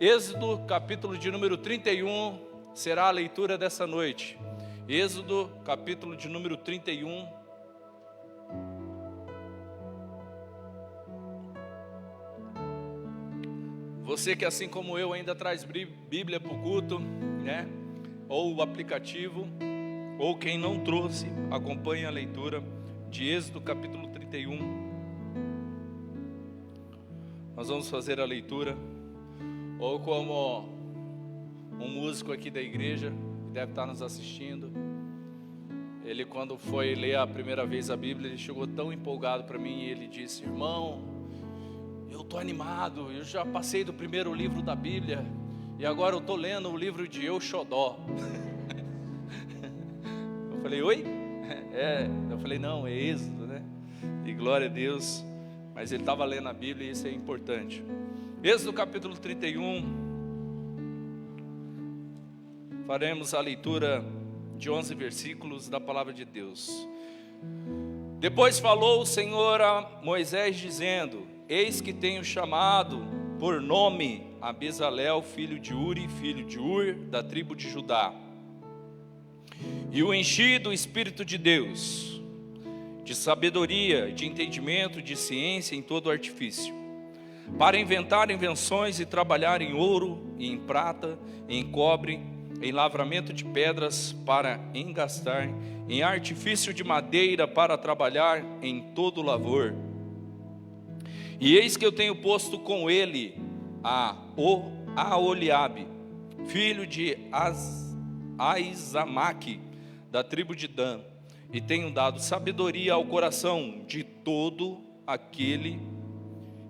Êxodo, capítulo de número 31, será a leitura dessa noite. Êxodo, capítulo de número 31. Você que assim como eu ainda traz Bíblia para o culto, né? Ou o aplicativo, ou quem não trouxe, acompanhe a leitura de Êxodo, capítulo 31. Nós vamos fazer a leitura, ou como um músico aqui da igreja, que deve estar nos assistindo, ele quando foi ler a primeira vez a Bíblia, ele chegou tão empolgado para mim, e ele disse: irmão, eu estou animado, eu já passei do primeiro livro da Bíblia, e agora eu estou lendo o livro de Euxodó. Eu falei, oi? Eu falei, não, é Êxodo, né? E glória a Deus, mas ele estava lendo a Bíblia e isso é importante. Êxodo capítulo 31, faremos a leitura de 11 versículos da palavra de Deus. Depois falou o Senhor a Moisés dizendo: eis que tenho chamado por nome a Bezalel, filho de Uri, filho de Ur, da tribo de Judá, e o enchi do Espírito de Deus, de sabedoria, de entendimento, de ciência em todo artifício, para inventar invenções e trabalhar em ouro e em prata, em cobre, em lavramento de pedras para engastar, em artifício de madeira para trabalhar em todo lavor. E eis que eu tenho posto com ele a Aholiabe, filho de Aizamaque, da tribo de Dan, e tenho dado sabedoria ao coração de todo aquele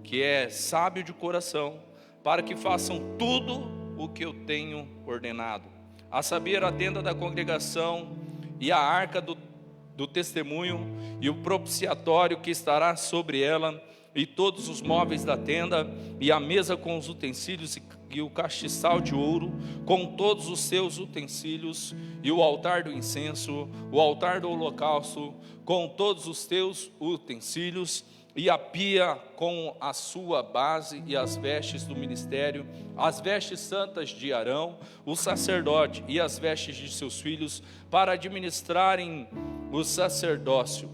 que é sábio de coração, para que façam tudo o que eu tenho ordenado, a saber, a tenda da congregação e a arca do testemunho e o propiciatório que estará sobre ela, e todos os móveis da tenda, e a mesa com os utensílios e o castiçal de ouro, com todos os seus utensílios, e o altar do incenso, o altar do holocausto, com todos os teus utensílios, e a pia com a sua base, e as vestes do ministério, as vestes santas de Arão, o sacerdote, e as vestes de seus filhos, para administrarem o sacerdócio,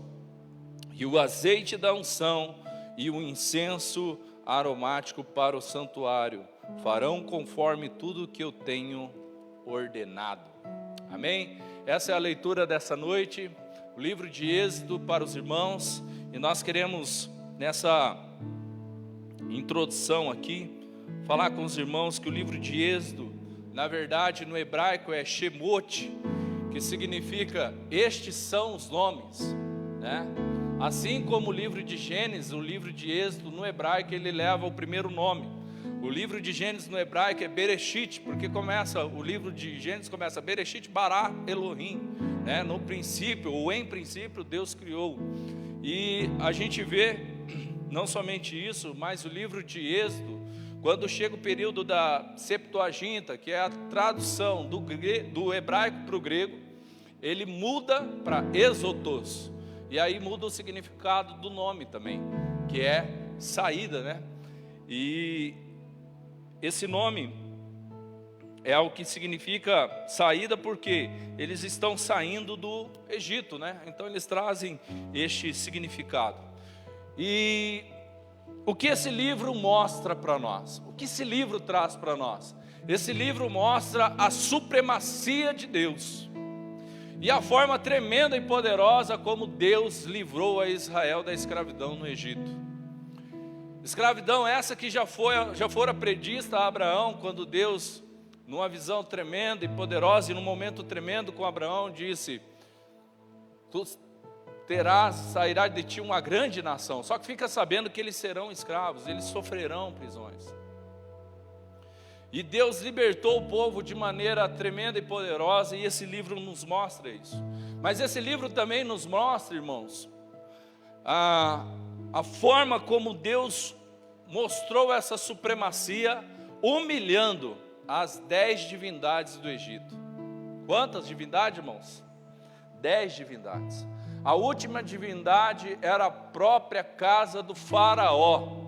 e o azeite da unção, e o incenso aromático para o santuário, farão conforme tudo que eu tenho ordenado. Amém? Essa é a leitura dessa noite, o livro de Êxodo para os irmãos, e nós queremos, nessa introdução aqui, falar com os irmãos que o livro de Êxodo, na verdade no hebraico é Shemot, que significa estes são os nomes, né? Assim como o livro de Gênesis, o livro de Êxodo no hebraico ele leva o primeiro nome. O livro de Gênesis no hebraico é Bereshit, porque o livro de Gênesis começa Bereshit bara Elohim, né? No princípio, ou em princípio, Deus criou. E a gente vê, não somente isso, mas o livro de Êxodo, quando chega o período da Septuaginta, que é a tradução do hebraico para o grego, ele muda para Exotos. E aí muda o significado do nome também, que é saída, né? E esse nome é o que significa saída, porque eles estão saindo do Egito, né? Então eles trazem este significado. E o que esse livro mostra para nós? O que esse livro traz para nós? Esse livro mostra a supremacia de Deus e a forma tremenda e poderosa como Deus livrou a Israel da escravidão no Egito. Escravidão essa que já fora predista a Abraão, quando Deus, numa visão tremenda e poderosa, e num momento tremendo com Abraão, disse: sairá de ti uma grande nação. Só que fica sabendo que eles serão escravos, eles sofrerão prisões. E Deus libertou o povo de maneira tremenda e poderosa, e esse livro nos mostra isso. Mas esse livro também nos mostra, irmãos, a forma como Deus mostrou essa supremacia, humilhando as 10 divindades do Egito. Quantas divindades, irmãos? 10 divindades. A última divindade era a própria casa do faraó.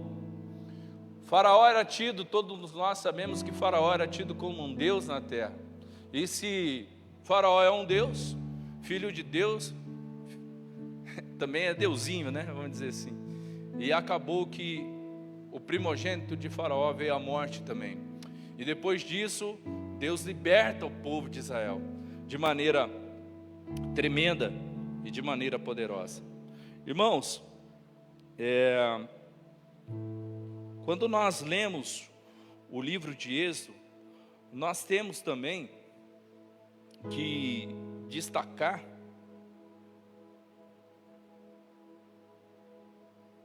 Faraó era tido, todos nós sabemos que Faraó era tido como um Deus na terra. E se Faraó é um Deus, filho de Deus, também é deusinho, né? Vamos dizer assim. E acabou que o primogênito de Faraó veio à morte também. E depois disso, Deus liberta o povo de Israel de maneira tremenda e de maneira poderosa. Irmãos, quando nós lemos o livro de Êxodo, nós temos também que destacar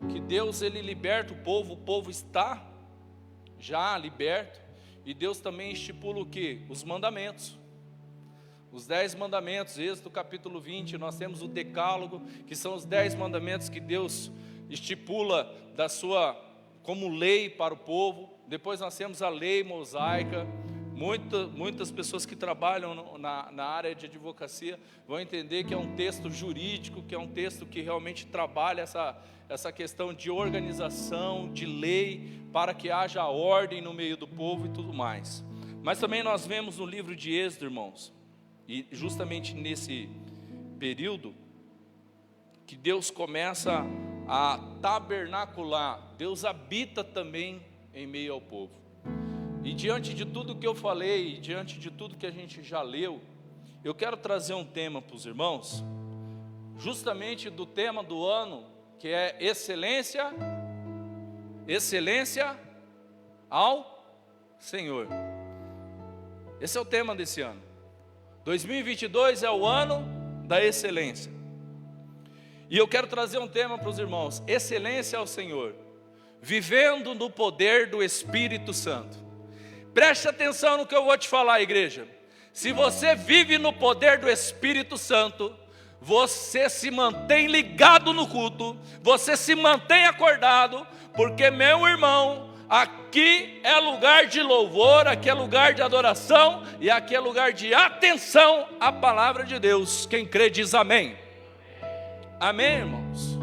que Deus, ele liberta o povo está já liberto, e Deus também estipula o quê? Os mandamentos. Os 10 mandamentos, Êxodo capítulo 20, nós temos o decálogo, que são os 10 mandamentos que Deus estipula como lei para o povo. Depois nós temos a lei mosaica. Muitas pessoas que trabalham na área de advocacia vão entender que é um texto jurídico, que é um texto que realmente trabalha essa questão de organização, de lei, para que haja ordem no meio do povo e tudo mais. Mas também nós vemos no livro de Êxodo, irmãos, e justamente nesse período, que Deus começa a tabernacular, Deus habita também em meio ao povo. E diante de tudo que eu falei, diante de tudo que a gente já leu, eu quero trazer um tema para os irmãos, justamente do tema do ano, que é excelência ao Senhor. Esse é o tema desse ano. 2022 é o ano da excelência. E eu quero trazer um tema para os irmãos: excelência ao Senhor, vivendo no poder do Espírito Santo. Preste atenção no que eu vou te falar, igreja. Se você vive no poder do Espírito Santo, você se mantém ligado no culto, você se mantém acordado, porque, meu irmão, aqui é lugar de louvor, aqui é lugar de adoração, e aqui é lugar de atenção à palavra de Deus. Quem crê diz amém. Amém, irmãos?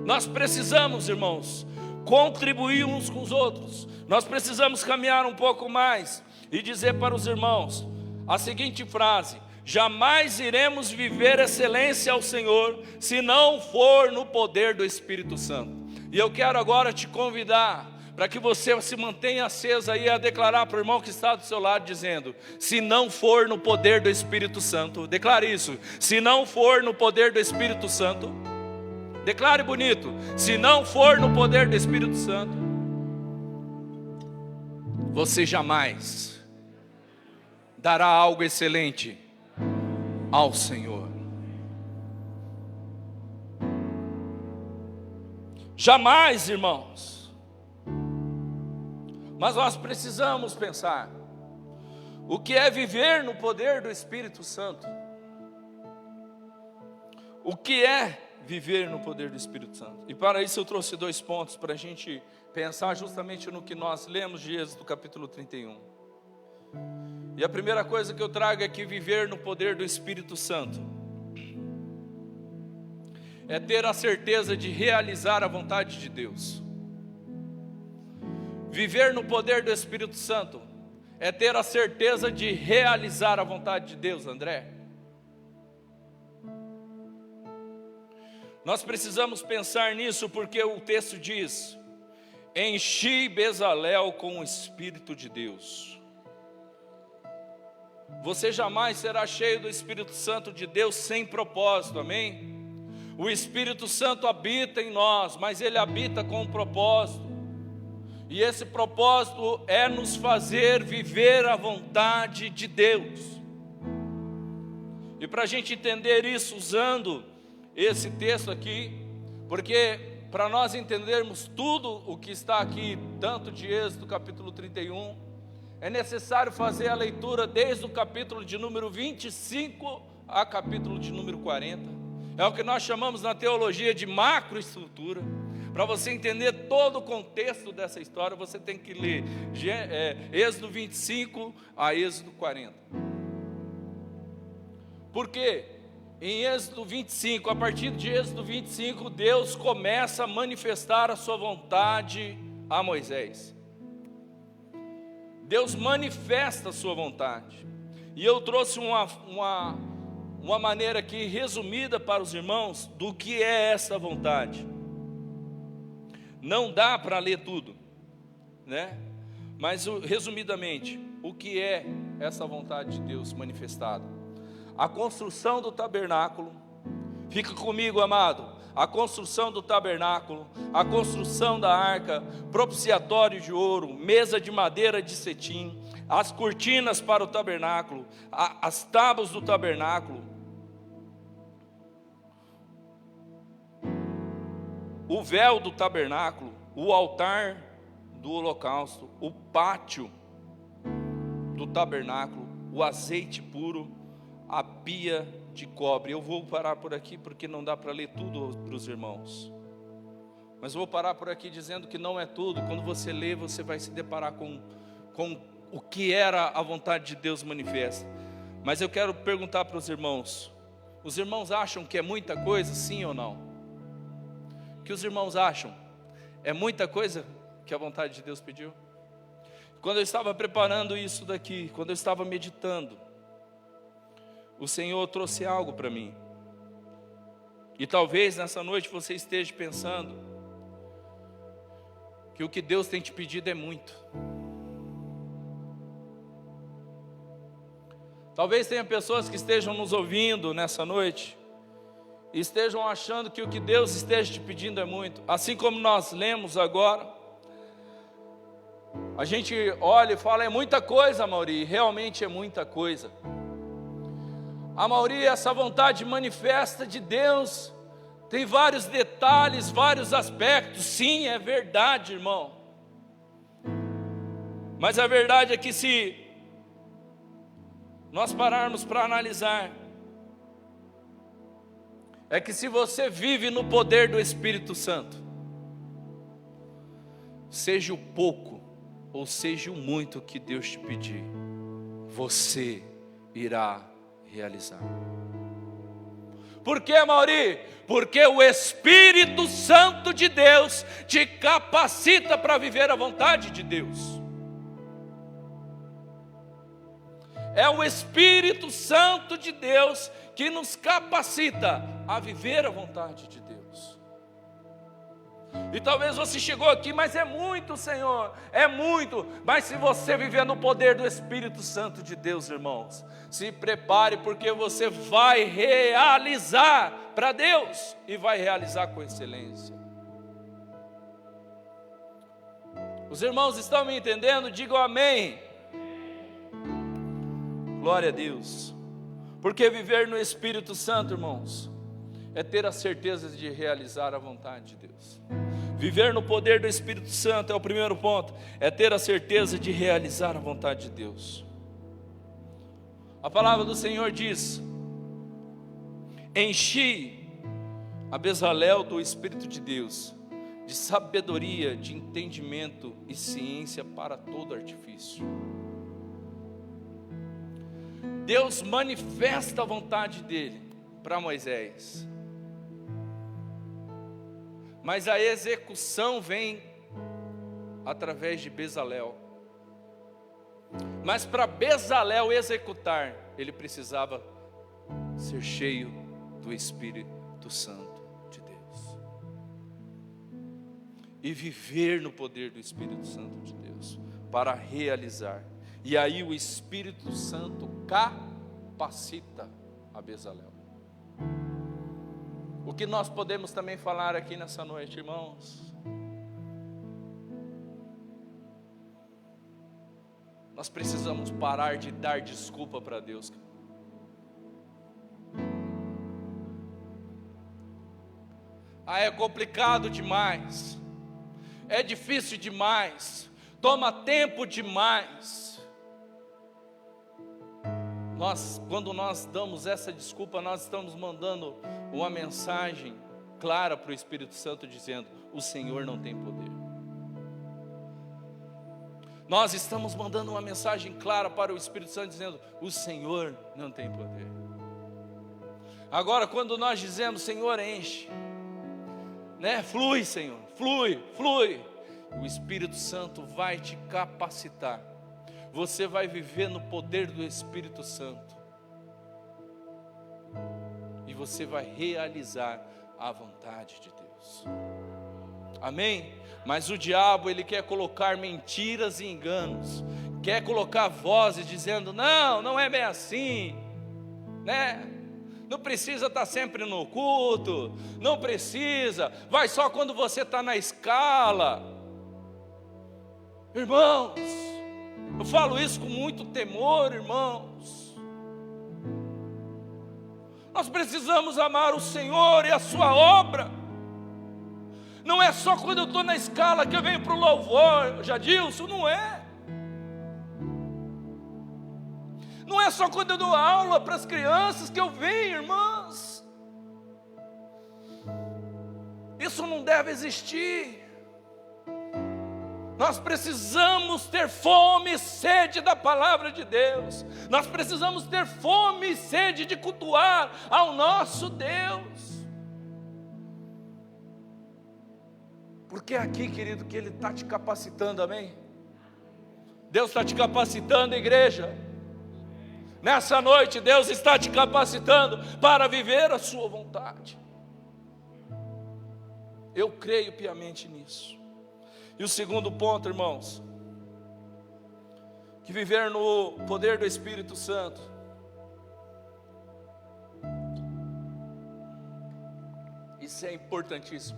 Nós precisamos, irmãos, contribuir uns com os outros. Nós precisamos caminhar um pouco mais e dizer para os irmãos a seguinte frase: jamais iremos viver excelência ao Senhor se não for no poder do Espírito Santo. E eu quero agora te convidar para que você se mantenha aceso aí a declarar para o irmão que está do seu lado, dizendo: se não for no poder do Espírito Santo, declare isso, se não for no poder do Espírito Santo, declare bonito, se não for no poder do Espírito Santo, você jamais dará algo excelente ao Senhor. Jamais, irmãos. Mas nós precisamos pensar o que é viver no poder do Espírito Santo. O que é viver no poder do Espírito Santo? E para isso eu trouxe 2 pontos para a gente pensar justamente no que nós lemos de Êxodo capítulo 31. E a primeira coisa que eu trago é que viver no poder do Espírito Santo é ter a certeza de realizar a vontade de Deus. Viver no poder do Espírito Santo é ter a certeza de realizar a vontade de Deus, André. Nós precisamos pensar nisso porque o texto diz: enchi Bezalel com o Espírito de Deus. Você jamais será cheio do Espírito Santo de Deus sem propósito, amém? O Espírito Santo habita em nós, mas ele habita com um propósito. E esse propósito é nos fazer viver a vontade de Deus. E para a gente entender isso usando esse texto aqui, porque para nós entendermos tudo o que está aqui, tanto de Êxodo capítulo 31, é necessário fazer a leitura desde o capítulo de número 25 a capítulo de número 40. É o que nós chamamos na teologia de macroestrutura. Para você entender todo o contexto dessa história, você tem que ler Êxodo 25 a Êxodo 40. Por quê? Em Êxodo 25, a partir de Êxodo 25, Deus começa a manifestar a sua vontade a Moisés. Deus manifesta a sua vontade. E eu trouxe uma maneira aqui resumida para os irmãos do que é essa vontade. Não dá para ler tudo, né? Mas resumidamente, o que é essa vontade de Deus manifestada? A construção do tabernáculo. Fica comigo, amado. A construção do tabernáculo, a construção da arca, propiciatório de ouro, mesa de madeira de cetim, as cortinas para o tabernáculo, as tábuas do tabernáculo, o véu do tabernáculo, o altar do holocausto, o pátio do tabernáculo, o azeite puro, a pia de cobre. Eu vou parar por aqui porque não dá para ler tudo para os irmãos, mas vou parar por aqui dizendo que não é tudo. Quando você lê, você vai se deparar com o que era a vontade de Deus manifesta. Mas eu quero perguntar para os irmãos acham que é muita coisa, sim ou não? O que os irmãos acham? É muita coisa que a vontade de Deus pediu? Quando eu estava preparando isso daqui, quando eu estava meditando, o Senhor trouxe algo para mim. E talvez nessa noite você esteja pensando que o que Deus tem te pedido é muito. Talvez tenha pessoas que estejam nos ouvindo nessa noite e estejam achando que o que Deus esteja te pedindo é muito. Assim como nós lemos agora, a gente olha e fala, é muita coisa, Mauri, realmente é muita coisa. A maioria, essa vontade manifesta de Deus, tem vários detalhes, vários aspectos. Sim, é verdade, irmão. Mas a verdade é que se nós pararmos para analisar, é que se você vive no poder do Espírito Santo, seja o pouco ou seja o muito que Deus te pedir, você irá realizar. Por que, Mauri? Porque o Espírito Santo de Deus te capacita para viver a vontade de Deus. É o Espírito Santo de Deus que nos capacita a viver a vontade de Deus. E talvez você chegou aqui, mas é muito, Senhor, é muito. Mas se você viver no poder do Espírito Santo de Deus, irmãos, se prepare, porque você vai realizar para Deus e vai realizar com excelência. Os irmãos estão me entendendo? Digam amém. Glória a Deus. Porque viver no Espírito Santo, irmãos, é ter a certeza de realizar a vontade de Deus. Viver no poder do Espírito Santo é o primeiro ponto, é ter a certeza de realizar a vontade de Deus. A palavra do Senhor diz: enchi a Bezalel do Espírito de Deus, de sabedoria, de entendimento e ciência para todo artifício. Deus manifesta a vontade dele para Moisés, mas a execução vem através de Bezalel. Mas para Bezalel executar, ele precisava ser cheio do Espírito Santo de Deus e viver no poder do Espírito Santo de Deus para realizar. E aí o Espírito Santo capacita a Bezalel. O que nós podemos também falar aqui nessa noite, irmãos? Nós precisamos parar de dar desculpa para Deus. É complicado demais, é difícil demais, toma tempo demais. Quando nós damos essa desculpa, nós estamos mandando uma mensagem clara para o Espírito Santo dizendo: o Senhor não tem poder. Nós estamos mandando uma mensagem clara para o Espírito Santo dizendo: o Senhor não tem poder. Agora, quando nós dizemos: Senhor, enche, né? Flui, Senhor, flui, flui. O Espírito Santo vai te capacitar. você vai viver no poder do Espírito Santo. E você vai realizar a vontade de Deus. Amém? Mas o diabo, ele quer colocar mentiras e enganos. Quer colocar vozes dizendo, não é bem assim, né? Não precisa estar sempre no culto, não precisa, vai só quando você está na escala. Irmãos, eu falo isso com muito temor, irmãos. Nós precisamos amar o Senhor e a sua obra. Não é só quando eu estou na escala que eu venho para o louvor, Jadilson, não é. Não é só quando eu dou aula para as crianças que eu venho, irmãs. Isso não deve existir. Nós precisamos ter fome e sede da palavra de Deus. Nós precisamos ter fome e sede de cultuar ao nosso Deus. Porque é aqui, querido, que Ele está te capacitando, amém? Deus está te capacitando, igreja. Nessa noite, Deus está te capacitando para viver a sua vontade. Eu creio piamente nisso. E o segundo ponto, irmãos, que viver no poder do Espírito Santo isso é importantíssimo.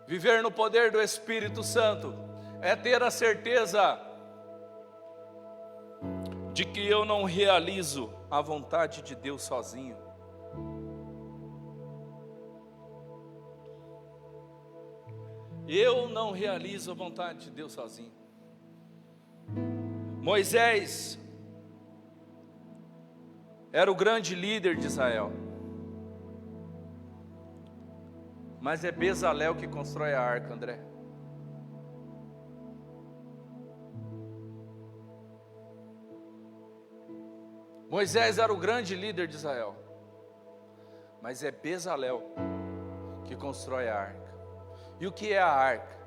Viver no poder do Espírito Santo é ter a certeza de que eu não realizo a vontade de Deus sozinho. Eu não realizo a vontade de Deus sozinho. Moisés era o grande líder de Israel, mas é Bezalel que constrói a arca, André. Moisés era o grande líder de Israel, mas é Bezalel que constrói a arca. E o que é a arca?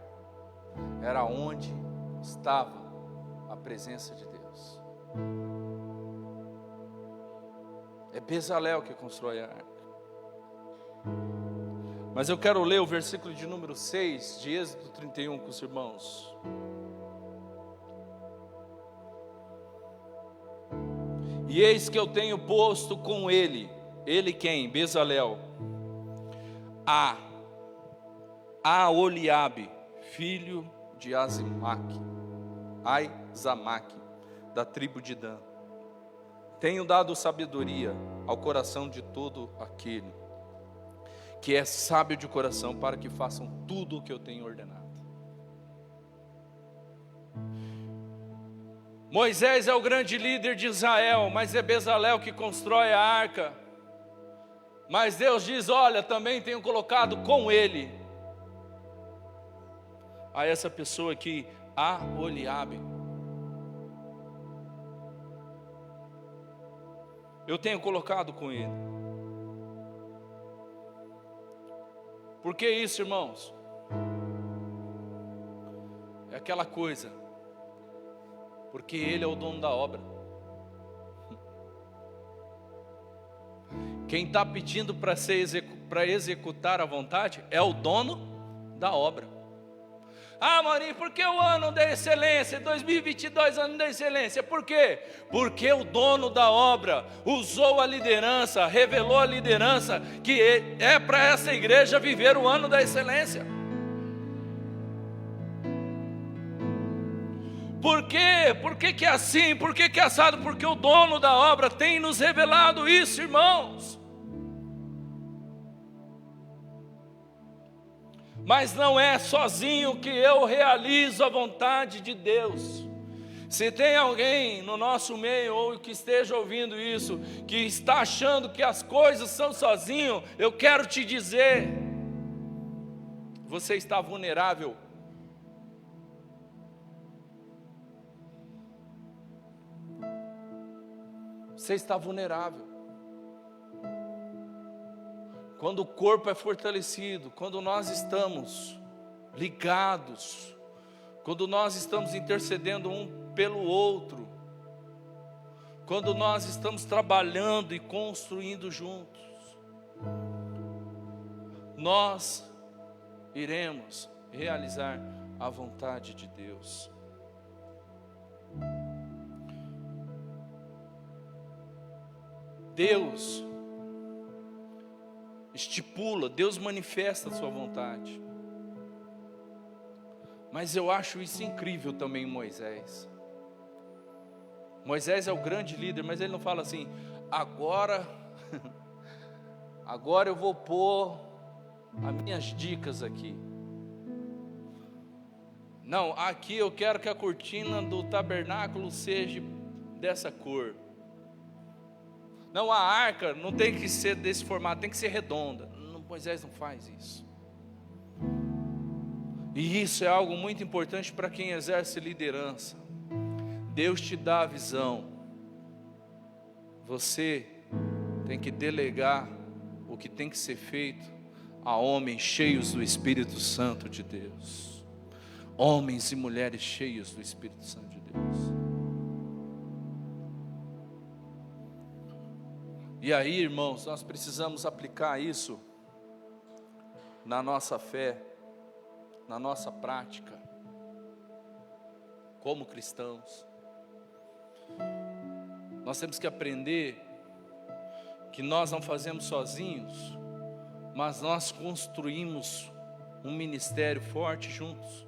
Era onde estava a presença de Deus. É Bezalel que constrói a arca. Mas eu quero ler o versículo de número 6 de Êxodo 31 com os irmãos. E eis que eu tenho posto com ele quem? Bezalel, a Aholiabe, filho de Aizamaque, da tribo de Dan. Tenho dado sabedoria ao coração de todo aquele que é sábio de coração, para que façam tudo o que eu tenho ordenado. Moisés é o grande líder de Israel, mas é Bezalel que constrói a arca. Mas Deus diz, olha, também tenho colocado com ele a essa pessoa aqui, Aholiabe. Eu tenho colocado com ele. Por que isso, irmãos? É aquela coisa, porque ele é o dono da obra. Quem está pedindo para executar a vontade é o dono da obra. Ah, Marinho, por que o ano da excelência, 2022 ano da excelência? Por quê? Porque o dono da obra usou a liderança, revelou a liderança, que é para essa igreja viver o ano da excelência. Por quê? Por que que é assim? Por que que é assado? Porque o dono da obra tem nos revelado isso, irmãos. Mas não é sozinho que eu realizo a vontade de Deus. Se tem alguém no nosso meio, ou que esteja ouvindo isso, que está achando que as coisas são sozinho, eu quero te dizer, você está vulnerável. Você está vulnerável. Quando o corpo é fortalecido, quando nós estamos ligados quando nós estamos intercedendo um pelo outro, quando nós estamos trabalhando e construindo juntos, nós iremos realizar a vontade de Deus. Deus estipula, Deus manifesta a sua vontade. Mas eu acho isso incrível também em Moisés. Moisés é o grande líder, mas ele não fala assim: agora eu vou pôr as minhas dicas aqui. Não, aqui eu quero que a cortina do tabernáculo seja dessa cor. Não, a arca não tem que ser desse formato, tem que ser redonda. Moisés não faz isso. E isso é algo muito importante para quem exerce liderança. Deus te dá a visão. Você tem que delegar o que tem que ser feito a homens cheios do Espírito Santo de Deus. Homens e mulheres cheios do Espírito Santo de Deus. E aí, irmãos, nós precisamos aplicar isso na nossa fé, na nossa prática, como cristãos. Nós temos que aprender que nós não fazemos sozinhos, mas nós construímos um ministério forte juntos.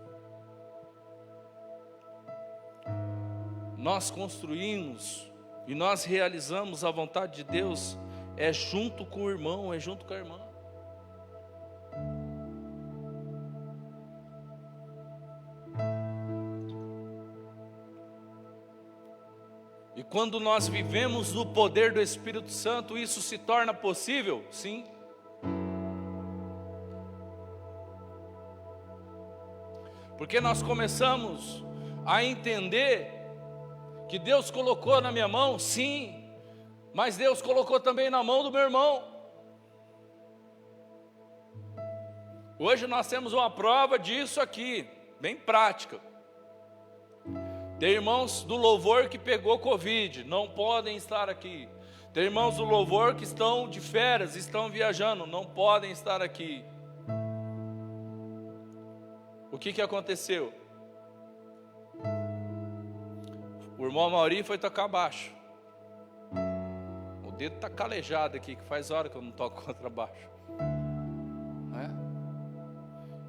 Nós construímos e nós realizamos a vontade de Deus junto com o irmão, junto com a irmã. E quando nós vivemos no poder do Espírito Santo, isso se torna possível? Sim. Porque nós começamos a entender que Deus colocou na minha mão, sim, mas Deus colocou também na mão do meu irmão. Hoje nós temos uma prova disso aqui, bem prática. Tem irmãos do louvor que pegou Covid, não podem estar aqui. Tem irmãos do louvor que estão de férias, estão viajando, não podem estar aqui. O que aconteceu? O irmão Mauri foi tocar baixo. O dedo está calejado aqui, que faz hora que eu não toco contrabaixo.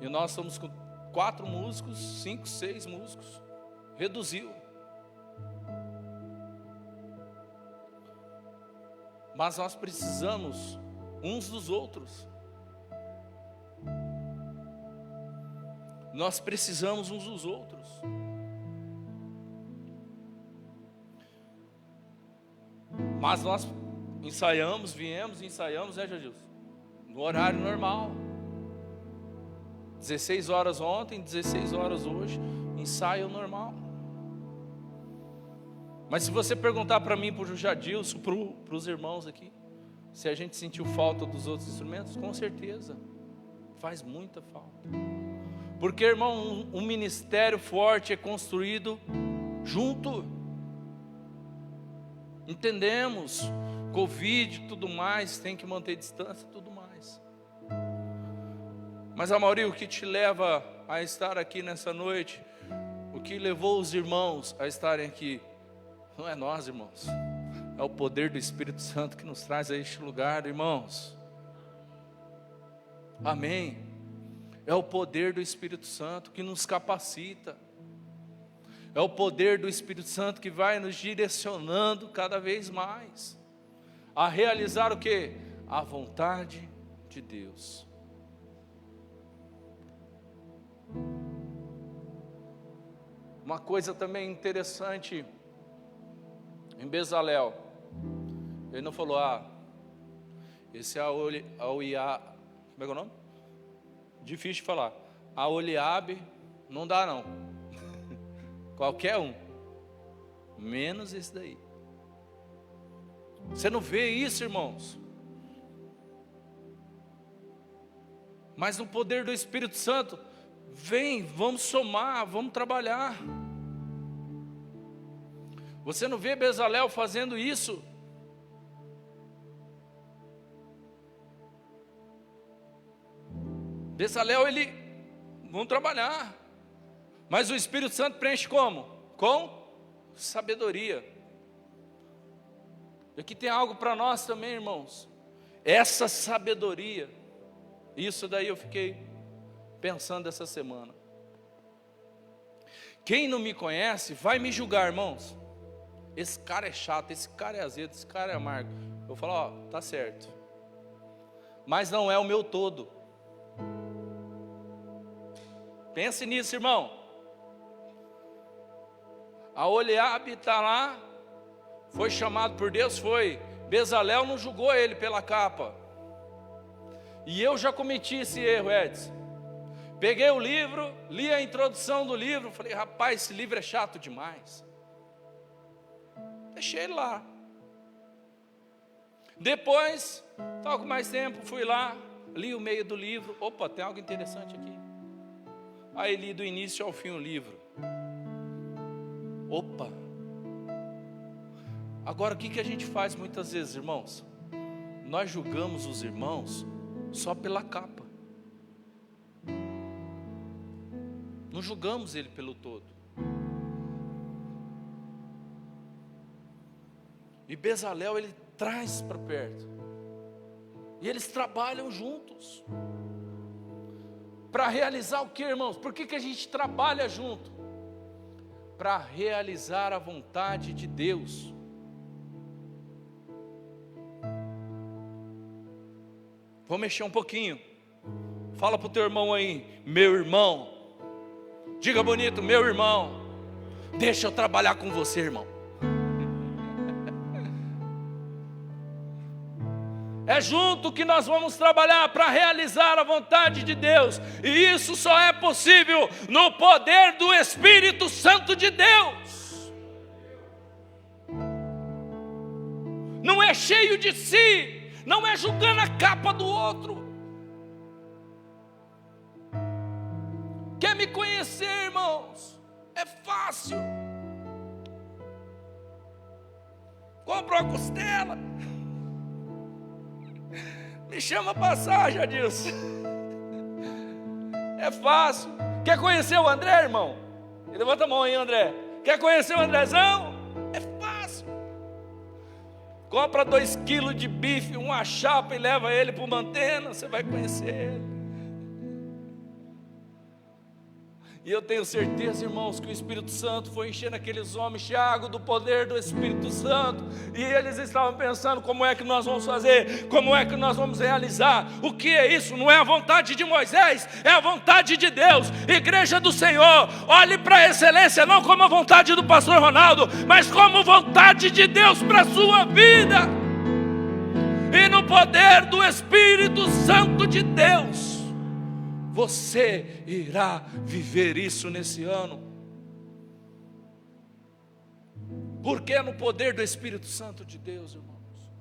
E nós somos com 4 músicos, 5, 6 músicos. Reduziu. Mas nós precisamos uns dos outros. Nós precisamos uns dos outros. Mas nós ensaiamos, ensaiamos, Jadilson? No horário normal. 16 horas ontem, 16 horas hoje, ensaio normal. Mas se você perguntar para mim, para o Jadilson, para os irmãos aqui, se a gente sentiu falta dos outros instrumentos, com certeza, faz muita falta. Porque, irmão, um ministério forte é construído junto. Entendemos, Covid, tudo mais, tem que manter distância, tudo mais. Mas, Amaury, o que te leva a estar aqui nessa noite, o que levou os irmãos a estarem aqui, não é nós, irmãos, é o poder do Espírito Santo que nos traz a este lugar, irmãos. Amém. É o poder do Espírito Santo que nos capacita. É o poder do Espírito Santo que vai nos direcionando cada vez mais a realizar o quê? A vontade de Deus. Uma coisa também interessante em Bezalel, ele não falou, esse é Aholiabe, como é que é o nome? Difícil de falar. Aholiabe, não dá não. Qualquer um, menos esse daí. Você não vê isso, irmãos? Mas no poder do Espírito Santo, Vem, vamos somar, vamos trabalhar. Você não vê Bezalel fazendo isso? Bezalel, vamos trabalhar. Mas o Espírito Santo preenche como? Com sabedoria. E aqui tem algo para nós também, irmãos. Essa sabedoria, isso daí eu fiquei pensando essa semana. Quem não me conhece vai me julgar, irmãos. Esse cara é chato, esse cara é azedo, esse cara é amargo. Eu falo, ó, tá certo. Mas não é o meu todo. Pense nisso, irmão. A Oliabe está lá, foi chamado por Deus, foi. Bezalel não julgou ele pela capa. E eu já cometi esse erro, Edson. Peguei o livro, li a introdução do livro, falei, rapaz, esse livro é chato demais. Deixei ele lá. Depois, estava com mais tempo, fui lá, li o meio do livro. Opa, tem algo interessante aqui. Aí li do início ao fim o livro. Opa. Agora o que a gente faz muitas vezes, irmãos? Nós julgamos os irmãos só pela capa. Não julgamos ele pelo todo. E Bezalel ele traz para perto. E eles trabalham juntos. Para realizar o que, irmãos? Por que a gente trabalha junto? Para realizar a vontade de Deus. Vou mexer um pouquinho. Fala para o teu irmão aí, meu irmão. Diga bonito, meu irmão. Deixa eu trabalhar com você, irmão. É junto que nós vamos trabalhar para realizar a vontade de Deus. E isso só é possível no poder do Espírito Santo de Deus. Não é cheio de si, não é julgando a capa do outro. Quer me conhecer, irmãos? É fácil. Compra uma costela. Me chama passagem, Adilson. É fácil. Quer conhecer o André, irmão? Levanta a mão aí, André. Quer conhecer o Andrezão? É fácil. Compra 2 quilos de bife, uma chapa e leva ele para o Mantena. Você vai conhecer ele. E eu tenho certeza, irmãos, que o Espírito Santo foi enchendo aqueles homens, Tiago, do poder do Espírito Santo. E eles estavam pensando, como é que nós vamos fazer? Como é que nós vamos realizar? O que é isso? Não é a vontade de Moisés, é a vontade de Deus. Igreja do Senhor, olhe para a excelência, não como a vontade do pastor Ronaldo, mas como vontade de Deus para a sua vida. E no poder do Espírito Santo de Deus, você irá viver isso nesse ano. Porque é no poder do Espírito Santo de Deus, irmãos.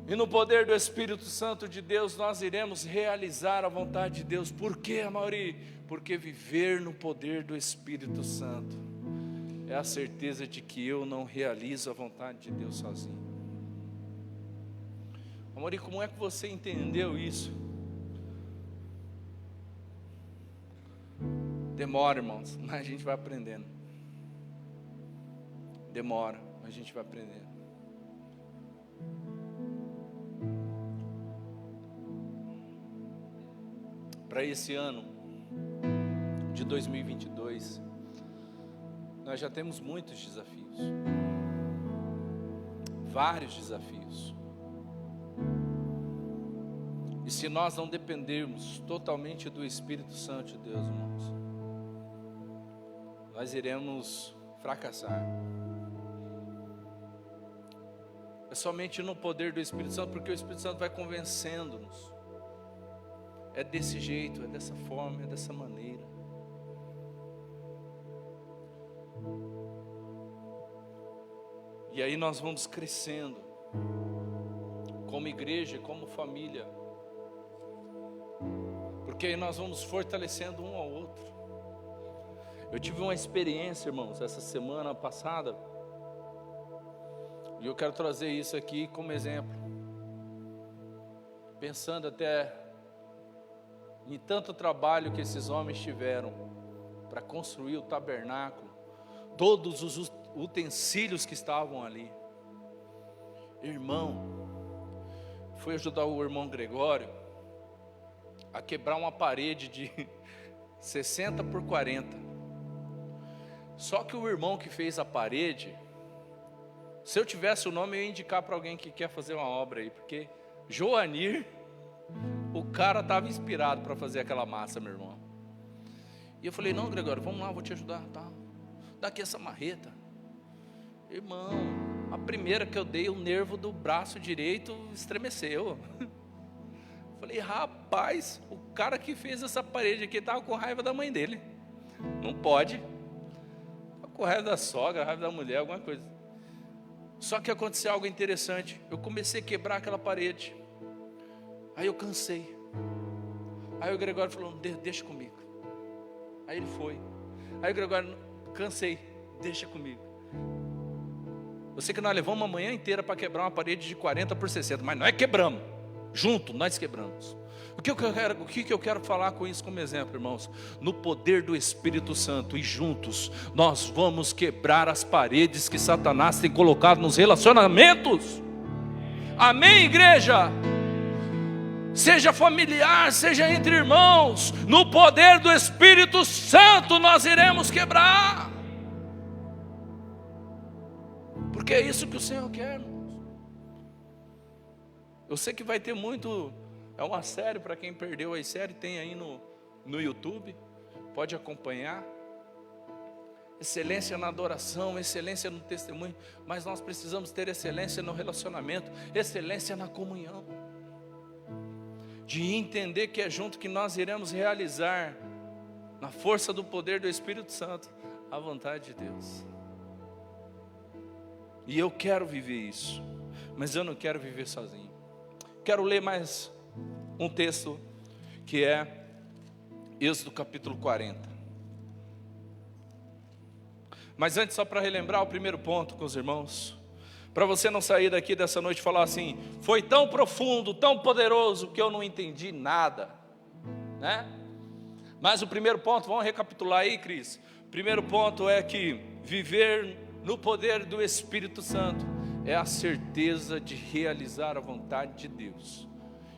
E no poder do Espírito Santo de Deus nós iremos realizar a vontade de Deus. Por quê, Amaury? Porque viver no poder do Espírito Santo é a certeza de que eu não realizo a vontade de Deus sozinho. Amaury, como é que você entendeu isso? Demora, irmãos, mas a gente vai aprendendo. Demora, mas a gente vai aprendendo. Para esse ano de 2022, nós já temos muitos desafios. Vários desafios. E se nós não dependermos totalmente do Espírito Santo de Deus, irmãos, nós iremos fracassar. É somente no poder do Espírito Santo, porque o Espírito Santo vai convencendo-nos. É desse jeito, é dessa forma, é dessa maneira. E aí nós vamos crescendo, como igreja, como família. porque aí nós vamos fortalecendo um ao outro. Eu tive uma experiência, irmãos, essa semana passada, e eu quero trazer isso aqui como exemplo, pensando até em tanto trabalho que esses homens tiveram para construir o tabernáculo, todos os utensílios que estavam ali. Irmão, fui ajudar o irmão Gregório a quebrar uma parede de 60 por 40. Só que o irmão que fez a parede, se eu tivesse o nome, eu ia indicar para alguém que quer fazer uma obra aí, porque Joanir, o cara estava inspirado para fazer aquela massa, meu irmão. E eu falei, não, Gregório, vamos lá, vou te ajudar, tá? Dá aqui essa marreta. Irmão, a primeira que eu dei, o nervo do braço direito estremeceu. Falei, rapaz, o cara que fez essa parede aqui estava com raiva da mãe dele. Não pode. Estava com raiva da sogra, raiva da mulher, alguma coisa. Só que aconteceu algo interessante. Eu comecei a quebrar aquela parede. Aí eu cansei. Aí o Gregório falou, deixa comigo. Aí ele foi. Aí o Gregório, cansei, deixa comigo. Eu sei que nós levamos uma manhã inteira para quebrar uma parede de 40 por 60, mas nós quebramos. Junto, nós quebramos. O que eu quero falar com isso como exemplo, irmãos? No poder do Espírito Santo e juntos, nós vamos quebrar as paredes que Satanás tem colocado nos relacionamentos. Amém, igreja? Seja familiar, seja entre irmãos, no poder do Espírito Santo nós iremos quebrar. Porque é isso que o Senhor quer, irmãos. Eu sei que vai ter muito, é uma série, para quem perdeu a série, tem aí no YouTube, pode acompanhar. Excelência na adoração, excelência no testemunho, mas nós precisamos ter excelência no relacionamento, excelência na comunhão. De entender que é junto que nós iremos realizar, na força do poder do Espírito Santo, a vontade de Deus. E eu quero viver isso, mas eu não quero viver sozinho. Quero ler mais um texto, que é Êxodo capítulo 40. Mas antes, só para relembrar o primeiro ponto com os irmãos, para você não sair daqui dessa noite e falar assim, foi tão profundo, tão poderoso, que eu não entendi nada, né? Mas o primeiro ponto, vamos recapitular aí, Cris. O primeiro ponto é que viver no poder do Espírito Santo é a certeza de realizar a vontade de Deus.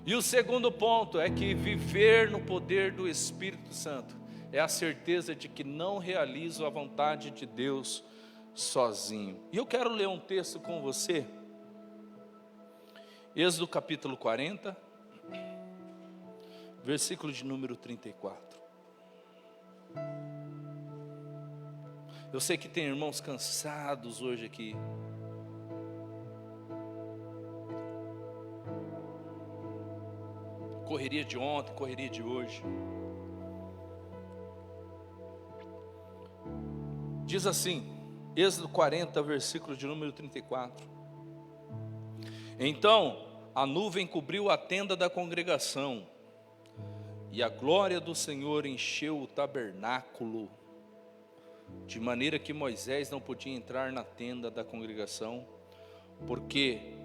E o segundo ponto é que viver no poder do Espírito Santo é a certeza de que não realizo a vontade de Deus sozinho. E eu quero ler um texto com você, Êxodo capítulo 40, versículo de número 34. Eu sei que tem irmãos cansados hoje aqui. Correria de ontem, correria de hoje. Diz assim, Êxodo 40, versículo de número 34. Então a nuvem cobriu a tenda da congregação, e a glória do Senhor encheu o tabernáculo, de maneira que Moisés não podia entrar na tenda da congregação,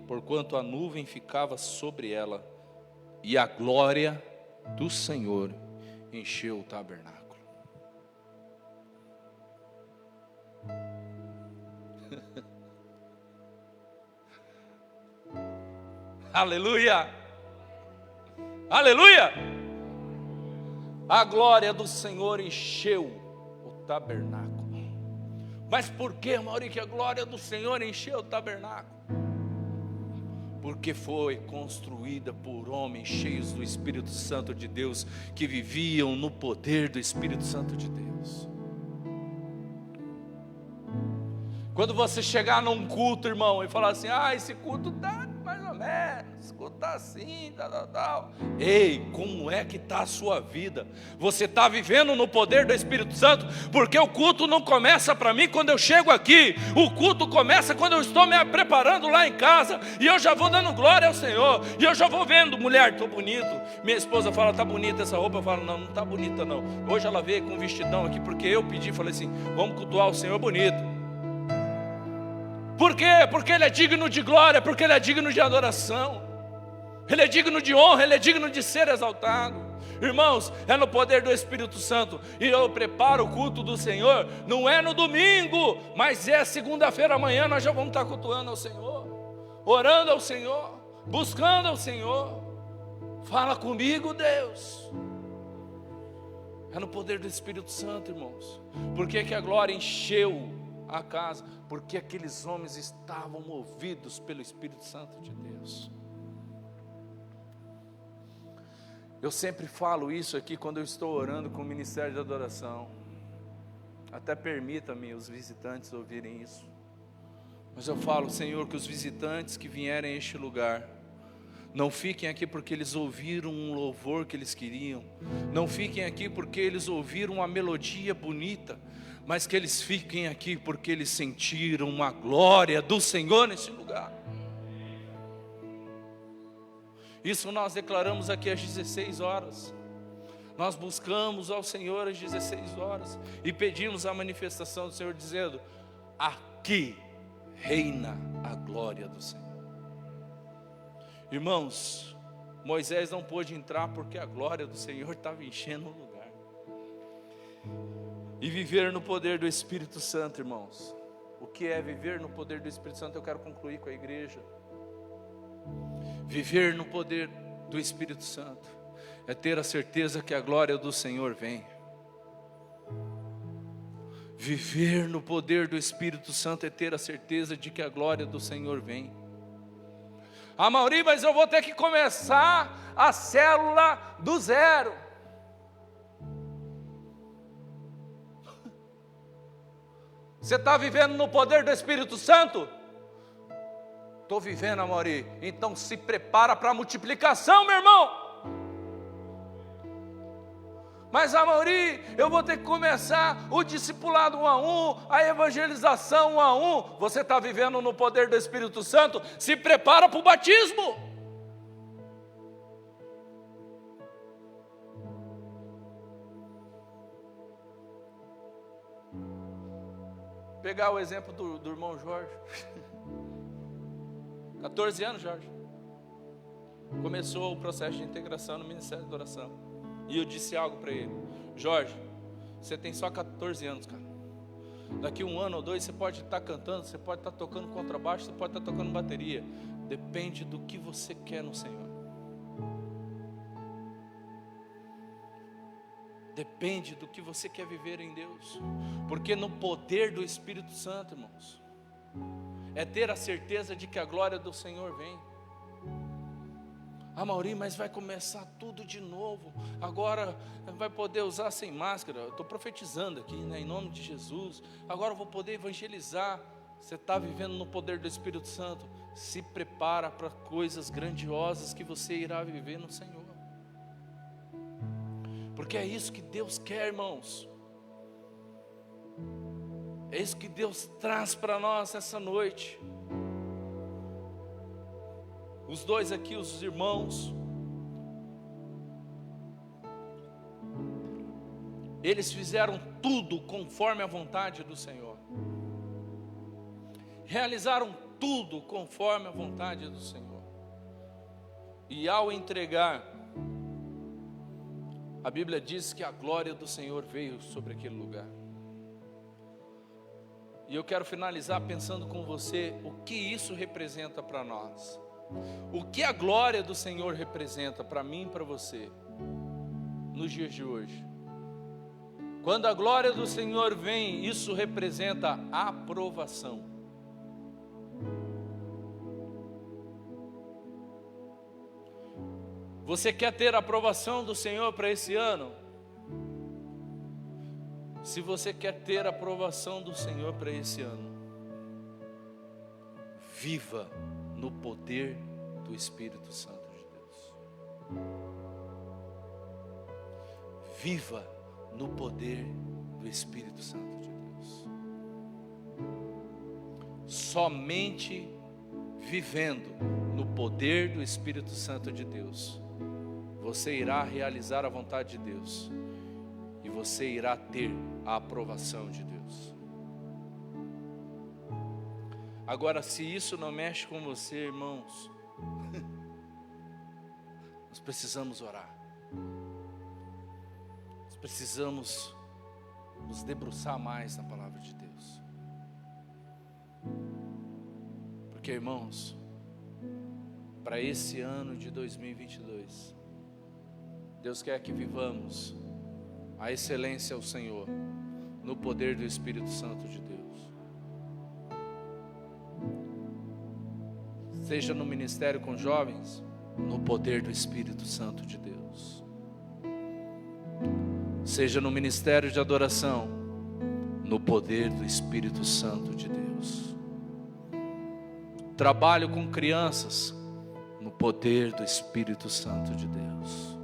porquanto a nuvem ficava sobre ela, e a glória do Senhor encheu o tabernáculo. Aleluia! Aleluia! A glória do Senhor encheu o tabernáculo. Mas por que, Mauri, que a glória do Senhor encheu o tabernáculo? Porque foi construída por homens cheios do Espírito Santo de Deus, que viviam no poder do Espírito Santo de Deus. Quando você chegar num culto, irmão, e falar assim, esse culto está mais ou menos, esse culto está assim, tal. Ei, como é que está a sua vida? Você está vivendo no poder do Espírito Santo? Porque o culto não começa para mim quando eu chego aqui. O culto começa quando eu estou me preparando lá em casa. E eu já vou dando glória ao Senhor. E eu já vou vendo, mulher, estou bonito. Minha esposa fala, está bonita essa roupa. Eu falo, não está bonita não. Hoje ela veio com um vestidão aqui, porque eu pedi, falei assim, vamos cultuar o Senhor bonito. Por quê? Porque Ele é digno de glória, porque Ele é digno de adoração, Ele é digno de honra, Ele é digno de ser exaltado. Irmãos, é no poder do Espírito Santo. E eu preparo o culto do Senhor, não é no domingo, mas é segunda-feira amanhã, nós já vamos estar cultuando ao Senhor, orando ao Senhor, buscando ao Senhor. Fala comigo, Deus. É no poder do Espírito Santo, irmãos. Por que a glória encheu a casa? Porque aqueles homens estavam movidos pelo Espírito Santo de Deus. Eu sempre falo isso aqui quando eu estou orando com o Ministério de Adoração. Até permita-me os visitantes ouvirem isso. Mas eu falo, Senhor, que os visitantes que vierem a este lugar não fiquem aqui porque eles ouviram um louvor que eles queriam. Não fiquem aqui porque eles ouviram uma melodia bonita, mas que eles fiquem aqui porque eles sentiram uma glória do Senhor nesse lugar. Isso nós declaramos aqui às 16 horas. Nós buscamos ao Senhor às 16 horas e pedimos a manifestação do Senhor, dizendo: aqui reina a glória do Senhor. Irmãos, Moisés não pôde entrar porque a glória do Senhor estava enchendo o lugar. E viver no poder do Espírito Santo, irmãos. O que é viver no poder do Espírito Santo? Eu quero concluir com a igreja. Viver no poder do Espírito Santo é ter a certeza que a glória do Senhor vem. Viver no poder do Espírito Santo é ter a certeza de que a glória do Senhor vem. Ah, Mauri, mas eu vou ter que começar a célula do zero. Você está vivendo no poder do Espírito Santo? Estou vivendo, Amaury. Então se prepara para a multiplicação, meu irmão. Mas, Amaury, eu vou ter que começar o discipulado 1 a 1, a evangelização 1 a 1. Você está vivendo no poder do Espírito Santo? Se prepara para o batismo. Pegar o exemplo do irmão Jorge. 14 anos, Jorge. Começou o processo de integração no Ministério de Adoração. E eu disse algo para ele: Jorge, você tem só 14 anos, cara. Daqui 1 ano ou 2 você pode estar cantando, você pode estar tocando contrabaixo, você pode estar tocando bateria. Depende do que você quer no Senhor. Depende do que você quer viver em Deus. Porque no poder do Espírito Santo, irmãos, é ter a certeza de que a glória do Senhor vem. Ah, Mauri, mas vai começar tudo de novo. Agora vai poder usar sem máscara. Eu estou profetizando aqui, né, em nome de Jesus. Agora eu vou poder evangelizar. Você está vivendo no poder do Espírito Santo. Se prepara para coisas grandiosas que você irá viver no Senhor. Porque é isso que Deus quer, irmãos. É isso que Deus traz para nós essa noite. Os dois aqui, os irmãos, eles fizeram tudo conforme a vontade do Senhor. Realizaram tudo conforme a vontade do Senhor. E ao entregar, a Bíblia diz que a glória do Senhor veio sobre aquele lugar. E eu quero finalizar pensando com você o que isso representa para nós. O que a glória do Senhor representa para mim e para você nos dias de hoje. Quando a glória do Senhor vem, isso representa aprovação. Você quer ter a aprovação do Senhor para esse ano? Se você quer ter a aprovação do Senhor para esse ano, viva no poder do Espírito Santo de Viva no poder do Espírito Santo de Deus. Somente vivendo no poder do Espírito Santo de Deus, você irá realizar a vontade de Deus e você irá ter a aprovação de Deus. Agora, se isso não mexe com você, irmãos, nós precisamos orar. Nós precisamos nos debruçar mais na palavra de Deus. Porque, irmãos, para esse ano de 2022, Deus quer que vivamos a excelência ao Senhor, no poder do Espírito Santo de Deus. Seja no ministério com jovens, no poder do Espírito Santo de Deus. Seja no ministério de adoração, no poder do Espírito Santo de Deus. Trabalho com crianças, no poder do Espírito Santo de Deus.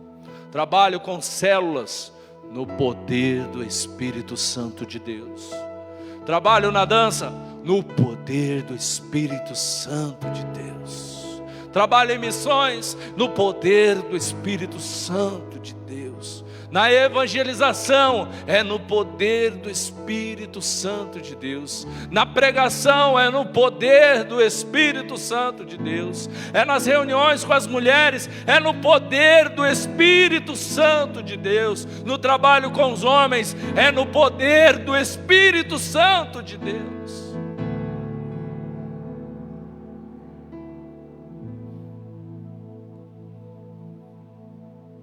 Trabalho com células, no poder do Espírito Santo de Deus. Trabalho na dança, no poder do Espírito Santo de Deus. Trabalho em missões, no poder do Espírito Santo de Deus. Na evangelização, é no poder do Espírito Santo de Deus. Na pregação, é no poder do Espírito Santo de Deus. É nas reuniões com as mulheres, é no poder do Espírito Santo de Deus. No trabalho com os homens, é no poder do Espírito Santo de Deus.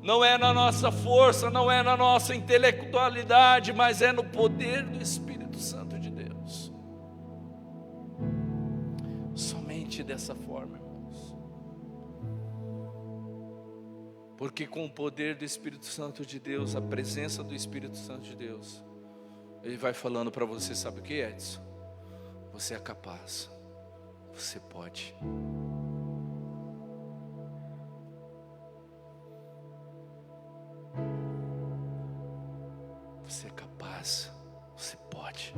Não é na nossa força, não é na nossa intelectualidade, mas é no poder do Espírito Santo de Deus. Somente dessa forma, irmãos. Porque com o poder do Espírito Santo de Deus, a presença do Espírito Santo de Deus, Ele vai falando para você, sabe o que, Edson? Você é capaz, você pode. Você é capaz, você pode.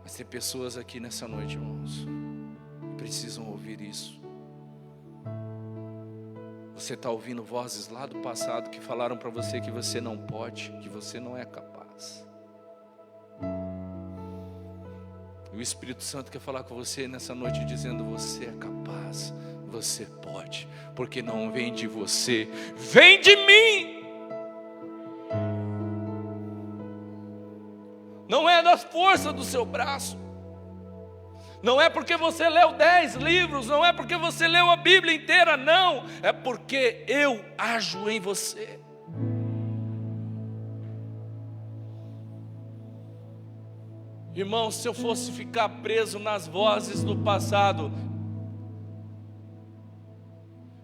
Mas tem pessoas aqui nessa noite, irmãos, que precisam ouvir isso. Você está ouvindo vozes lá do passado que falaram para você que você não pode, que você não é capaz. E o Espírito Santo quer falar com você nessa noite dizendo: você é capaz, você pode, porque não vem de você, vem de mim. Não é da força do seu braço, não é porque você leu 10 livros, não é porque você leu a Bíblia inteira, não, é porque eu ajo em você. Irmão, se eu fosse ficar preso nas vozes do passado,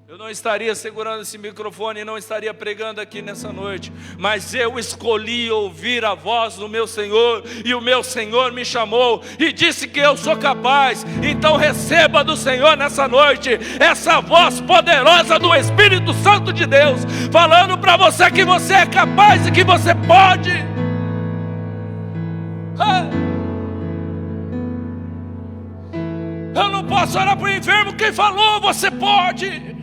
eu não estaria segurando esse microfone e não estaria pregando aqui nessa noite. Mas eu escolhi ouvir a voz do meu Senhor, e o meu Senhor me chamou e disse que eu sou capaz. Então receba do Senhor nessa noite essa voz poderosa do Espírito Santo de Deus, falando para você que você é capaz e que você pode. Eu não posso orar para o enfermo, quem falou, você pode.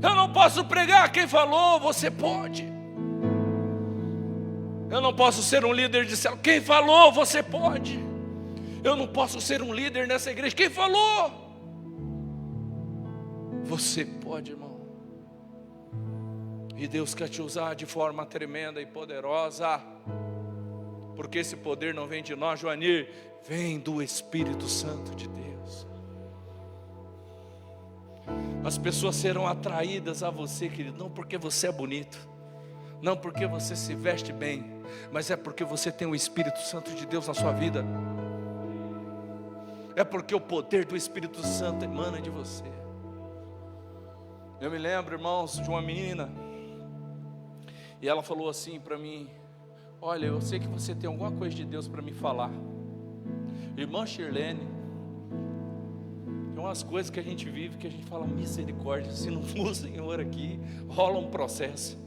Eu não posso pregar, quem falou, você pode. Eu não posso ser um líder de célula, quem falou, você pode. Eu não posso ser um líder nessa igreja, quem falou? Você pode, irmão. E Deus quer te usar de forma tremenda e poderosa, porque esse poder não vem de nós, Joanir, vem do Espírito Santo de Deus. As pessoas serão atraídas a você, querido, não porque você é bonito, não porque você se veste bem, mas é porque você tem o Espírito Santo de Deus na sua vida. É porque o poder do Espírito Santo emana de você. Eu me lembro, irmãos, de uma menina, e ela falou assim para mim: olha, eu sei que você tem alguma coisa de Deus para me falar. Irmã Shirlene, tem umas coisas que a gente vive que a gente fala, misericórdia, se não for o Senhor aqui, rola um processo.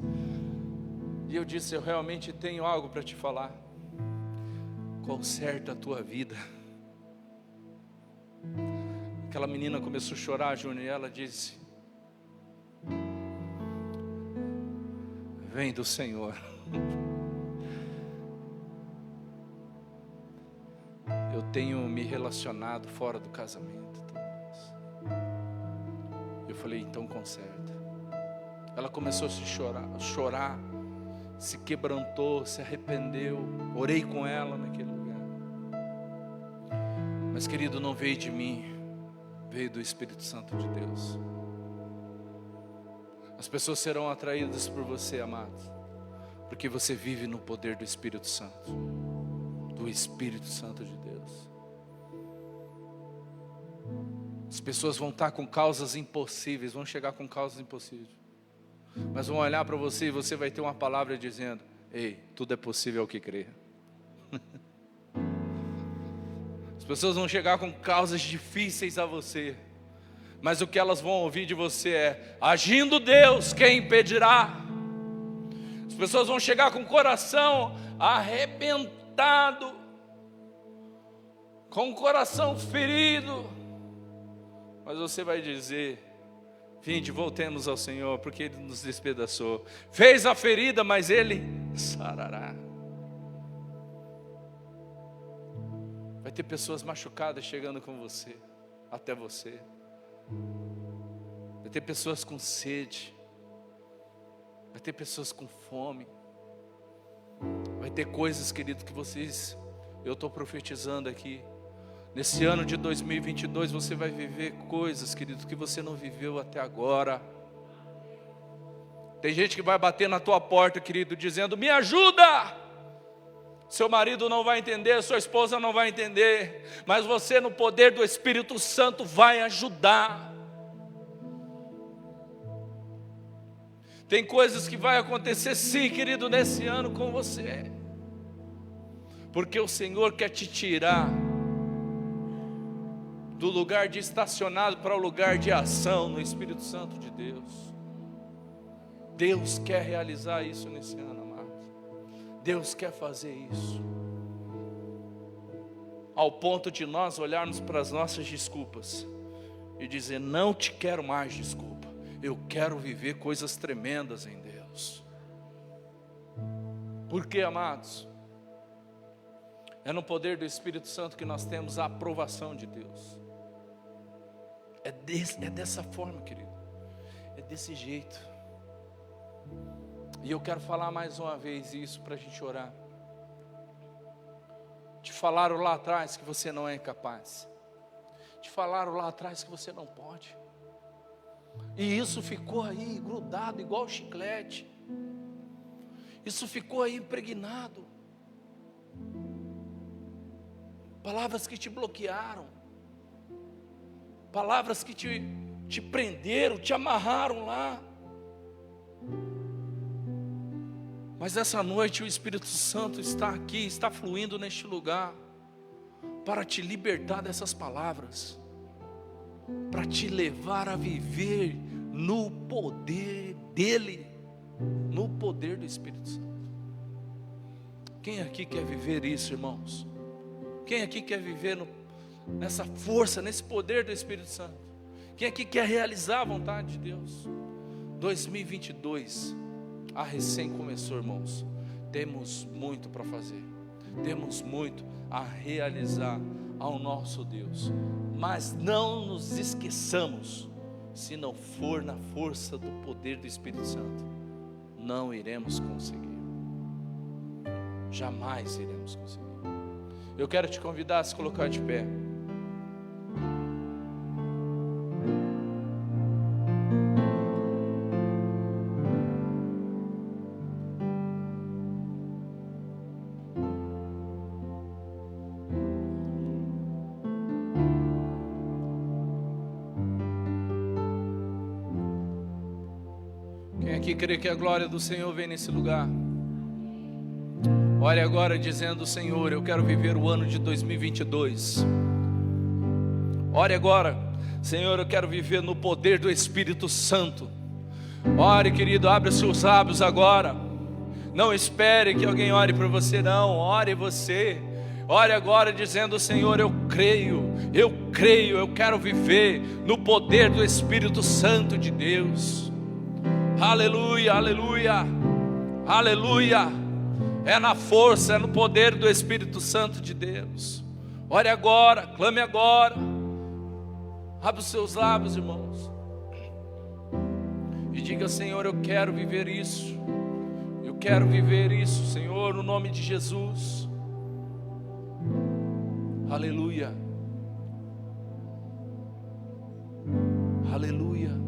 E eu disse, eu realmente tenho algo para te falar. Conserta a tua vida. Aquela menina começou a chorar, Júnior, e ela disse, vem do Senhor. Eu tenho me relacionado fora do casamento, Thomas. Eu falei, então conserta. Ela começou a chorar, se quebrantou, se arrependeu. Orei com ela naquele lugar. Mas querido, não veio de mim, veio do Espírito Santo de Deus. As pessoas serão atraídas por você, amados, porque você vive no poder do Espírito Santo, do Espírito Santo de Deus. As pessoas vão estar com causas impossíveis, vão chegar com causas impossíveis, mas vão olhar para você e você vai ter uma palavra dizendo, ei, tudo é possível ao que crê. As pessoas vão chegar com causas difíceis a você, mas o que elas vão ouvir de você é, agindo Deus, quem impedirá? As pessoas vão chegar com o coração arrebentado, com o coração ferido, mas você vai dizer, vinde, voltemos ao Senhor, porque Ele nos despedaçou. Fez a ferida, mas Ele sarará. Vai ter pessoas machucadas chegando com você, até você. Vai ter pessoas com sede. Vai ter pessoas com fome. Vai ter coisas, querido, que vocês, eu estou profetizando aqui. Nesse ano de 2022 você vai viver coisas, querido, que você não viveu até agora. Tem gente que vai bater na tua porta, querido, dizendo, me ajuda. Seu marido não vai entender, sua esposa não vai entender, mas você no poder do Espírito Santo vai ajudar. Tem coisas que vai acontecer sim, querido, nesse ano com você, porque o Senhor quer te tirar do lugar de estacionado para o lugar de ação no Espírito Santo de Deus. Deus quer realizar isso nesse ano, amados. Deus quer fazer isso, ao ponto de nós olharmos para as nossas desculpas e dizer, não te quero mais desculpa, eu quero viver coisas tremendas em Deus. Por quê, amados? É no poder do Espírito Santo que nós temos a aprovação de Deus. É dessa forma, querido. É desse jeito. E eu quero falar mais uma vez isso para a gente orar. Te falaram lá atrás que você não é capaz. Te falaram lá atrás que você não pode. E isso ficou aí grudado igual chiclete. Isso ficou aí impregnado. Palavras que te bloquearam. Palavras que te prenderam, te amarraram lá. Mas essa noite o Espírito Santo está aqui, está fluindo neste lugar, para te libertar dessas palavras, para te levar a viver no poder dEle, no poder do Espírito Santo. Quem aqui quer viver isso, irmãos? Quem aqui quer viver nessa força, nesse poder do Espírito Santo? Quem aqui quer realizar a vontade de Deus? 2022, a recém começou, irmãos. Temos muito para fazer, temos muito a realizar ao nosso Deus. Mas não nos esqueçamos, se não for na força do poder do Espírito Santo, não iremos conseguir. Jamais iremos conseguir. Eu quero te convidar a se colocar de pé. Quem aqui crê que a glória do Senhor vem nesse lugar? Ore agora dizendo: Senhor, eu quero viver o ano de 2022. Ore agora: Senhor, eu quero viver no poder do Espírito Santo. Ore, querido, abre os seus lábios agora. Não espere que alguém ore por você, não. Ore você. Ore agora dizendo: Senhor, eu creio, eu quero viver no poder do Espírito Santo de Deus. Aleluia, aleluia, aleluia. É na força, é no poder do Espírito Santo de Deus. Ore agora, clame agora. Abra os seus lábios, irmãos, e diga: Senhor, eu quero viver isso. Eu quero viver isso, Senhor, no nome de Jesus. Aleluia, aleluia.